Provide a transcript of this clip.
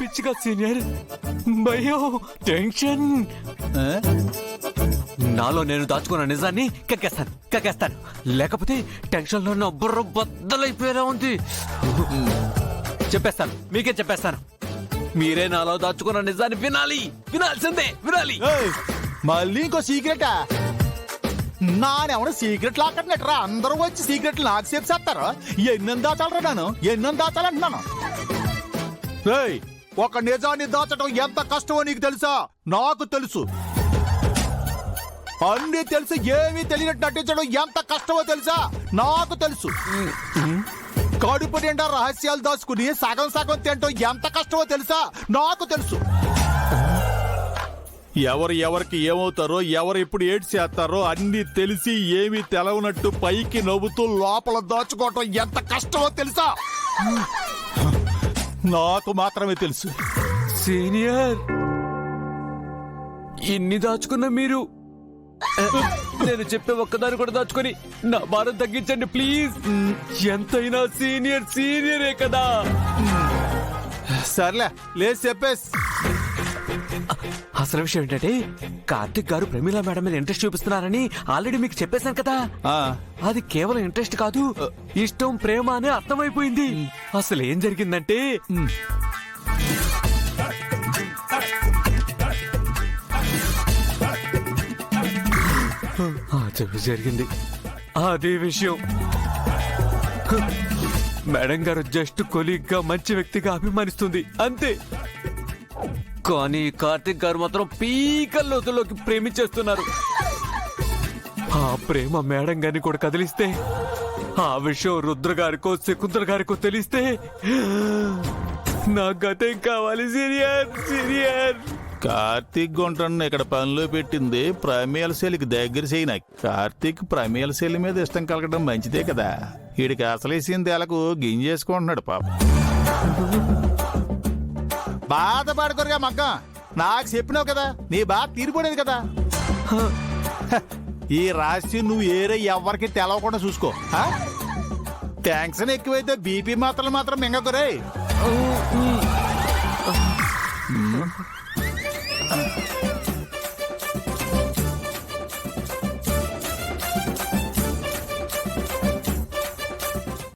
పిచ్చిగా సీనియర్, భయం, టెన్షన్. నాలో నేను దాచుకున్న నిజాన్ని కక్కేస్తాను. లేకపోతే టెన్షన్ లో నా బుర్ర బద్దలైపోయేలా ఉంది. మీకే చెప్పేస్తాను. మీరే నాలో దాచుకున్న నిజాన్ని వినాలి. మళ్ళీ ఇంకో సీక్రెటా? నానేమన్నా సీక్రెట్ లాక్కట్లేటరా? అందరూ వచ్చి సీక్రెట్లు నాకు చెప్పేస్తారు. ఎన్నెన్ని దాచాలరా? ఎన్నెన్ని దాచాలంటున్నాను. ఒక నిజాన్ని దాచడం ఎంత కష్టమో నీకు తెలుసా? నాకు తెలుసు. అన్ని తెలుసు, ఏమీ తెలియనట్టు నటించడం ఎంత కష్టమో తెలుసా? నాకు తెలుసు. కడుపు నిండా రహస్యాలు దాచుకుని సగం తింటాం ఎంత కష్టమో తెలుసా? నాకు తెలుసు. ఎవరికి ఏమవుతారో, ఎవరు ఇప్పుడు ఏడ్ చేస్తారో అన్ని తెలిసి ఏమీ తెలవనట్టు పైకి నవ్వుతూ లోపల దాచుకోవటం ఎంత కష్టమో తెలుసా? నాకు మాత్రమే తెలుసు. సీనియర్, ఇన్ని దాచుకున్న మీరు నేను చెప్పే ఒక్కదాన్ని కూడా దాచుకొని నా భారం తగ్గించండి ప్లీజ్. ఎంతైనా సీనియరే కదా. సర్లే, లేదు చెప్పేసి. అసలు విషయం ఏంటంటే, కార్తిక్ గారు ప్రమీలా మేడం మీద ఇంట్రెస్ట్ చూపిస్తున్నారని ఆల్రెడీ మీకు చెప్పేశాను కదా. అది కేవలం ఇంట్రెస్ట్ కాదు, ఇష్టం, ప్రేమ అని అర్థమైపోయింది. అసలు ఏం జరిగిందంటే, జరిగింది అదే విషయం. మేడం గారు జస్ట్ కొలీగ్ గా మంచి వ్యక్తిగా అభిమానిస్తుంది అంతే. కానీ కార్తిక్ గారు మాత్రం పీకల లోతులోకి ప్రేమించేస్తున్నారు. ఆ ప్రేమ మేడం గారిని కూడా కదిలిస్తే, ఆ విషయం రుద్ర గారికో శకుంతల గారికో తెలిస్తే నా గతం కావాలి. సీనియర్ కార్తీక్ గుంటను ఇక్కడ పనిలో పెట్టింది ప్రమేయాల శైలికి దగ్గర చేయన. కార్తీక్ ప్రమేయాల శైలి మీద ఇష్టం కలగడం మంచిదే కదా. వీడికి అసలేసిన తేలకు గింజేసుకుంటున్నాడు పాప. బాధపడకరుగా మగ్గ, నాకు చెప్పినావు కదా, నీ బాధ తీరిపోలేదు కదా. ఈ రహస్యం నువ్వు ఏరే ఎవరికి తెలవకుండా చూసుకో. టెన్షన్ ఎక్కువైతే బీపీ మాత్రం మింగకురే.